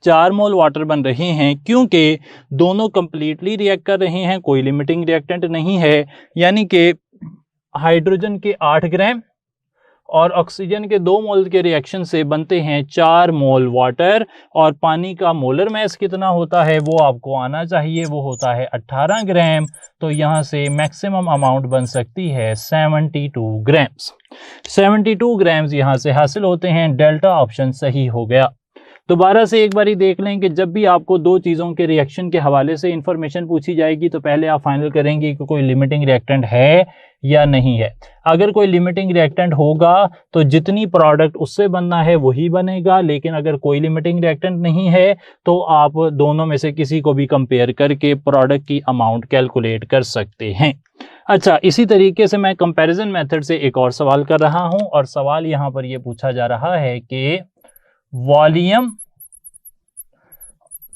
4 मोल वाटर बन रहे हैं क्योंकि दोनों कंप्लीटली रिएक्ट कर रहे हैं, कोई लिमिटिंग रिएक्टेंट नहीं है, यानी कि हाइड्रोजन के 8 ग्राम और ऑक्सीजन के 2 मोल के रिएक्शन से बनते हैं 4 मोल वाटर। और पानी का मोलर मैस कितना होता है वो आपको आना चाहिए, वो होता है 18 ग्राम। तो यहाँ से मैक्सिमम अमाउंट बन सकती है 72 ग्राम्स। 72 ग्राम्स यहाँ से हासिल होते हैं। डेल्टा ऑप्शन सही हो गया। दोबारा से एक बारी देख लें कि जब भी आपको 2 चीज़ों के रिएक्शन के हवाले से इंफॉर्मेशन पूछी जाएगी तो पहले आप फाइनल करेंगे कि कोई लिमिटिंग रिएक्टेंट है या नहीं है। अगर कोई लिमिटिंग रिएक्टेंट होगा तो जितनी प्रोडक्ट उससे बनना है वही बनेगा, लेकिन अगर कोई लिमिटिंग रिएक्टेंट नहीं है तो आप दोनों में से किसी को भी कंपेयर करके प्रोडक्ट की अमाउंट कैलकुलेट कर सकते हैं। अच्छा, इसी तरीके से मैं कंपैरिजन मेथड से एक और सवाल कर रहा हूं और सवाल यहां पर यह पूछा जा रहा है कि volume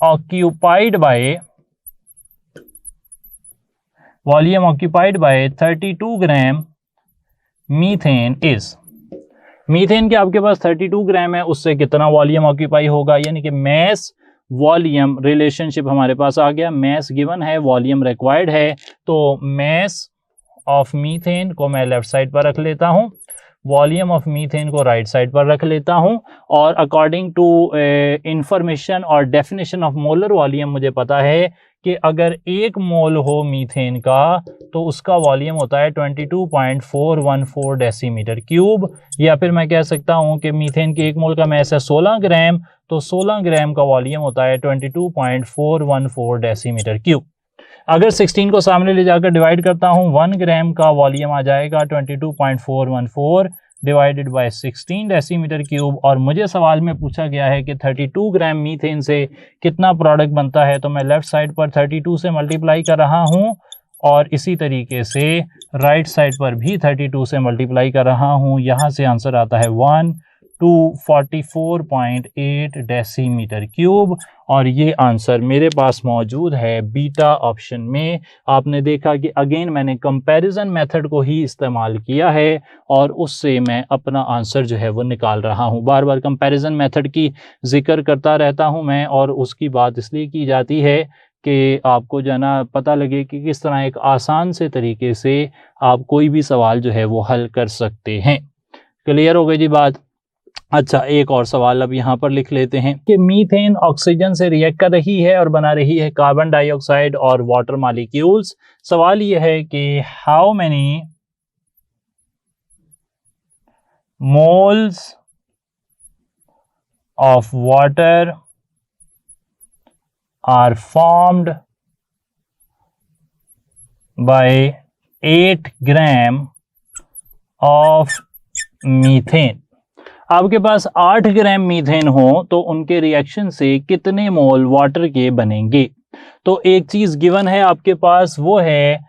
occupied by 32 gram methane is. Methane के आपके पास 32 ग्राम है, उससे कितना वॉल्यूम ऑक्यूपाई होगा, यानी कि मैस वॉल्यूम रिलेशनशिप हमारे पास आ गया। मैस गिवन है, वॉल्यूम रिक्वायर्ड है, तो मैस ऑफ मीथेन को मैं लेफ्ट साइड पर रख लेता हूं, वॉल्यूम ऑफ मीथेन को राइट साइड पर रख लेता हूं। और अकॉर्डिंग टू इंफॉर्मेशन और डेफिनेशन ऑफ मोलर वॉल्यूम मुझे पता है कि अगर 1 मोल हो मीथेन का तो उसका वॉल्यूम होता है 22.414 डेसीमीटर क्यूब। या फिर मैं कह सकता हूं कि मीथेन के 1 मोल का मैस है 16 ग्राम, तो 16 ग्राम का वॉल्यूम होता है 22.414 डेसीमीटर क्यूब। अगर 16 को सामने ले जाकर डिवाइड करता हूं, 1 ग्राम का वॉल्यूम आ जाएगा 22.414 डिवाइडेड बाय 16 डेसीमीटर क्यूब। और मुझे सवाल में पूछा गया है कि 32 ग्राम मीथेन से कितना प्रोडक्ट बनता है, तो मैं लेफ्ट साइड पर 32 से मल्टीप्लाई कर रहा हूं और इसी तरीके से राइट साइड पर भी 32 से मल्टीप्लाई कर रहा हूं। यहां से आंसर आता है 1244.8 डेसीमीटर क्यूब। और ये आंसर मेरे पास मौजूद है बीटा ऑप्शन में। आपने देखा कि अगेन मैंने कंपैरिजन मेथड को ही इस्तेमाल किया है और उससे मैं अपना आंसर जो है वो निकाल रहा हूँ। बार बार कंपैरिजन मेथड की जिक्र करता रहता हूँ मैं, और उसकी बात इसलिए की जाती है कि आपको जो है ना पता लगे कि किस तरह एक आसान से तरीके से आप कोई भी सवाल जो है वो हल कर सकते हैं। क्लियर हो गई जी बात। अच्छा, एक और सवाल अब यहाँ पर लिख लेते हैं कि मीथेन ऑक्सीजन से रिएक्ट कर रही है और बना रही है कार्बन डाइऑक्साइड और वाटर मॉलिक्यूल्स। सवाल यह है कि how many moles of water are formed by 8 gram of methane. आपके पास 8 ग्राम मीथेन हो तो उनके रिएक्शन से कितने मोल वाटर के बनेंगे। तो एक चीज़ गिवन है आपके पास, वो है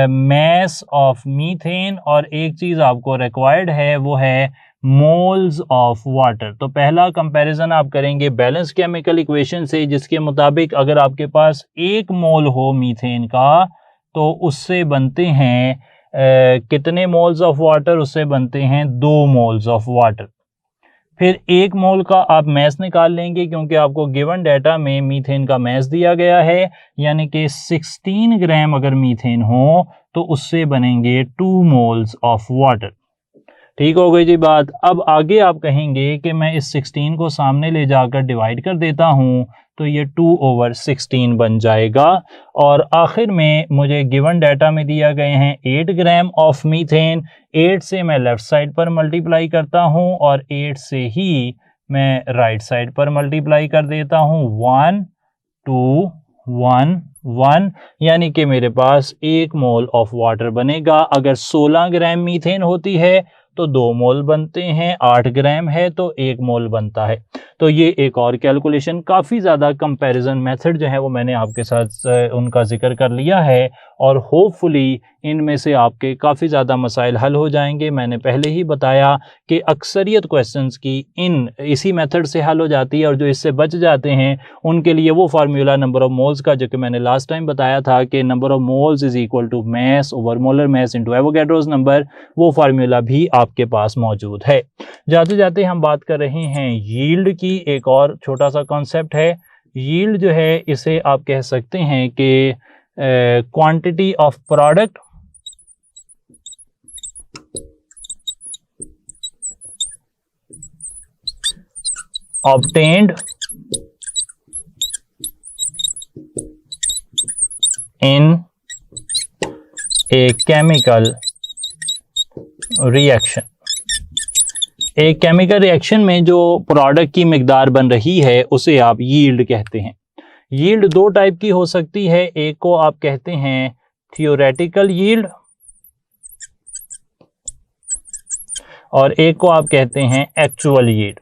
मैस ऑफ मीथेन, और एक चीज़ आपको रिक्वायर्ड है वो है मोल्स ऑफ वाटर। तो पहला कंपैरिजन आप करेंगे बैलेंस केमिकल इक्वेशन से, जिसके मुताबिक अगर आपके पास 1 मोल हो मीथेन का तो उससे बनते हैं कितने मोल्स ऑफ वाटर, उससे बनते हैं 2 मोल्स ऑफ वाटर। फिर 1 मोल का आप मैस निकाल लेंगे क्योंकि आपको गिवन डाटा में मीथेन का मैस दिया गया है, यानी कि 16 ग्राम अगर मीथेन हो तो उससे बनेंगे 2 मोल्स ऑफ वाटर। ठीक हो गई जी बात। अब आगे आप कहेंगे कि मैं इस 16 को सामने ले जाकर डिवाइड कर देता हूं तो ये 2/16 बन जाएगा। और आखिर में मुझे गिवन डाटा में दिया गए हैं 8 ग्राम ऑफ मीथेन। 8 से मैं लेफ्ट साइड पर मल्टीप्लाई करता हूं और 8 से ही मैं राइट साइड पर मल्टीप्लाई कर देता हूं। 1 2 1 1, यानी कि मेरे पास 1 मोल ऑफ वाटर बनेगा। अगर 16 ग्राम मीथेन होती है तो 2 मोल बनते हैं, 8 ग्राम है तो 1 मोल बनता है। तो ये एक और कैलकुलेशन, काफ़ी ज़्यादा कंपैरिजन मेथड जो है वो मैंने आपके साथ उनका जिक्र कर लिया है और होपफुली इनमें से आपके काफ़ी ज़्यादा मसाइल हल हो जाएंगे। मैंने पहले ही बताया कि अक्सरियत क्वेश्चंस की इसी मेथड से हल हो जाती है और जो इससे बच जाते हैं उनके लिए वो फार्मूला नंबर ऑफ मोल्स का, जो कि मैंने लास्ट टाइम बताया था कि number of moles is equal to mass over molar mass into Avogadro's number, वो फार्मूला भी आपके पास मौजूद है। जाते जाते हम बात कर रहे हैं यील्ड की। एक और छोटा सा कॉन्सेप्ट है यील्ड जो है, इसे आप कह सकते हैं कि quantity of product obtained in a chemical reaction। एक केमिकल रिएक्शन में जो प्रोडक्ट की मिकदार बन रही है उसे आप यील्ड कहते हैं। यील्ड दो टाइप की हो सकती है, एक को आप कहते हैं थियोरेटिकल यील्ड और एक को आप कहते हैं एक्चुअल यील्ड।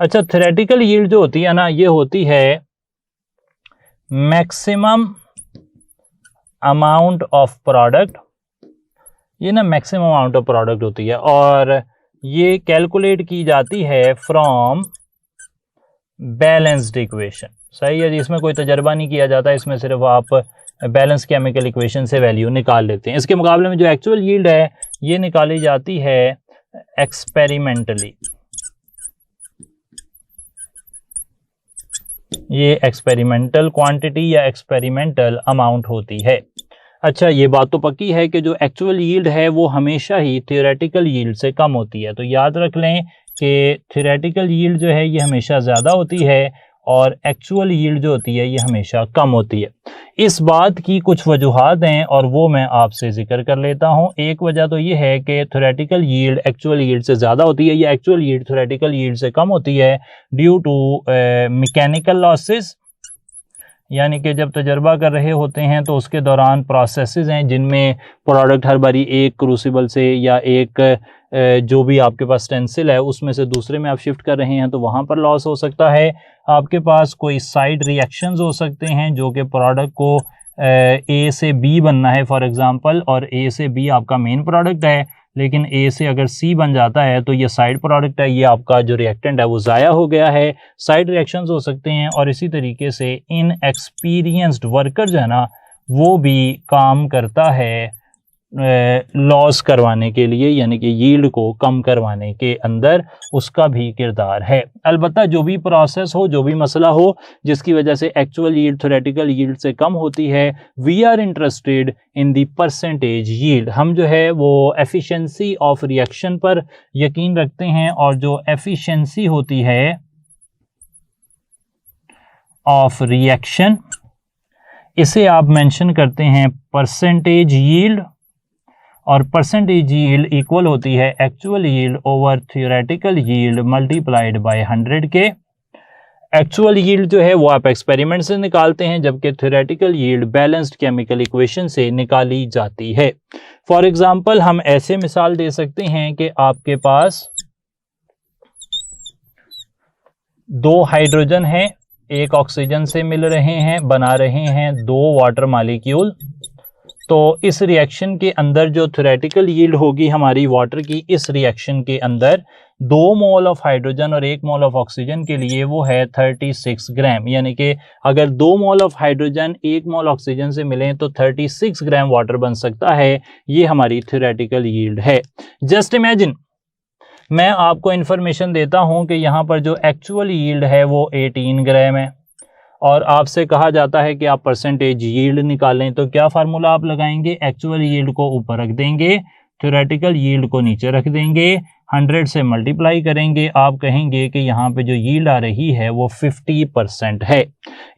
अच्छा, थ्योरेटिकल यील्ड जो होती है ना, ये होती है मैक्सिमम अमाउंट ऑफ प्रोडक्ट, ये ना मैक्सिमम अमाउंट ऑफ प्रोडक्ट होती है और ये कैलकुलेट की जाती है फ्रॉम बैलेंस्ड इक्वेशन। सही है जी, इसमें कोई तजर्बा नहीं किया जाता, इसमें सिर्फ आप बैलेंस केमिकल इक्वेशन से वैल्यू निकाल लेते हैं। इसके मुकाबले में जो एक्चुअल यील्ड है ये निकाली जाती है एक्सपेरिमेंटली। ये एक्सपेरिमेंटल क्वांटिटी या एक्सपेरिमेंटल अमाउंट होती है। अच्छा, ये बात तो पक्की है कि जो एक्चुअल यील्ड है वो हमेशा ही थियोरेटिकल यील्ड से कम होती है। तो याद रख लें कि थियोरेटिकल यील्ड जो है ये हमेशा ज़्यादा होती है और एक्चुअल यील्ड जो होती है ये हमेशा कम होती है। इस बात की कुछ वजूहात हैं और वो मैं आपसे जिक्र कर लेता हूँ। एक वजह तो ये है कि थियोरेटिकल यील्ड एक्चुअल यील्ड से ज़्यादा होती है या एक्चुअल यील्ड थियोरेटिकल यील्ड से कम होती है ड्यू टू मैकेनिकल लॉसेस, यानी कि जब तजर्बा कर रहे होते हैं तो उसके दौरान प्रोसेसेस हैं जिनमें प्रोडक्ट हर बारी एक क्रूसिबल से या एक जो भी आपके पास स्टेंसिल है उसमें से दूसरे में आप शिफ्ट कर रहे हैं तो वहाँ पर लॉस हो सकता है। आपके पास कोई साइड रिएक्शंस हो सकते हैं जो कि प्रोडक्ट को ए से बी बनना है फॉर एग्जांपल, और ए से बी आपका मेन प्रोडक्ट है, लेकिन ए से अगर सी बन जाता है तो ये साइड प्रोडक्ट है, ये आपका जो रिएक्टेंट है वो ज़ाया हो गया है। साइड रिएक्शंस हो सकते हैं और इसी तरीके से इनएक्सपीरियंस्ड वर्कर जो है ना वो भी काम करता है लॉस करवाने के लिए, यानी कि यील्ड को कम करवाने के अंदर उसका भी किरदार है। अलबत्ता जो भी प्रोसेस हो, जो भी मसला हो जिसकी वजह से एक्चुअल यील्ड थ्योरेटिकल यील्ड से कम होती है, we are interested in the percentage yield. हम जो है वो एफिशिएंसी ऑफ रिएक्शन पर यकीन रखते हैं और जो एफिशिएंसी होती है ऑफ रिएक्शन इसे आप मेंशन करते हैं परसेंटेज यील्ड, और परसेंटेज यील्ड इक्वल होती है actual yield over theoretical yield multiplied by 100 के। एक्चुअल यील्ड जो है वो आप एक्सपेरिमेंट से निकालते हैं, जबकि theoretical yield balanced chemical equation से निकाली जाती है। फॉर एग्जांपल हम ऐसे मिसाल दे सकते हैं कि आपके पास 2 हाइड्रोजन हैं, एक ऑक्सीजन से मिल रहे हैं, बना रहे हैं 2 वाटर मॉलिक्यूल। तो इस रिएक्शन के अंदर जो थ्योरेटिकल यील्ड होगी हमारी वाटर की, इस रिएक्शन के अंदर 2 मोल ऑफ हाइड्रोजन और 1 मोल ऑफ ऑक्सीजन के लिए वो है 36 ग्राम, यानी कि अगर 2 mole of hydrogen 1 mole oxygen से मिलें तो 36 ग्राम वाटर बन सकता है। ये हमारी थ्योरेटिकल यील्ड है। जस्ट इमेजिन, मैं आपको इंफॉर्मेशन देता हूं कि यहाँ पर जो एक्चुअल यील्ड है वो 18 ग्राम है और आपसे कहा जाता है कि आप परसेंटेज यील्ड निकालें, तो क्या फार्मूला आप लगाएंगे? एक्चुअल यील्ड को ऊपर रख देंगे, थ्योरेटिकल यील्ड को नीचे रख देंगे, 100 से मल्टीप्लाई करेंगे, आप कहेंगे कि यहाँ पे जो यील्ड आ रही है वो 50% है,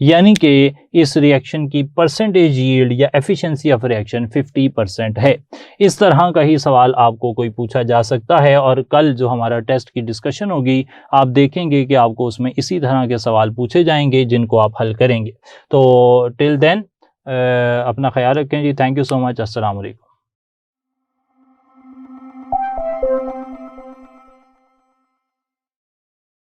यानी कि इस रिएक्शन की परसेंटेज यील्ड या एफिशिएंसी ऑफ रिएक्शन 50% है। इस तरह का ही सवाल आपको कोई पूछा जा सकता है और कल जो हमारा टेस्ट की डिस्कशन होगी आप देखेंगे कि आपको उसमें इसी तरह के सवाल पूछे जाएंगे जिनको आप हल करेंगे। तो टिल देन अपना ख्याल रखें जी। Thank you so much. अस्सलाम वालेकुम।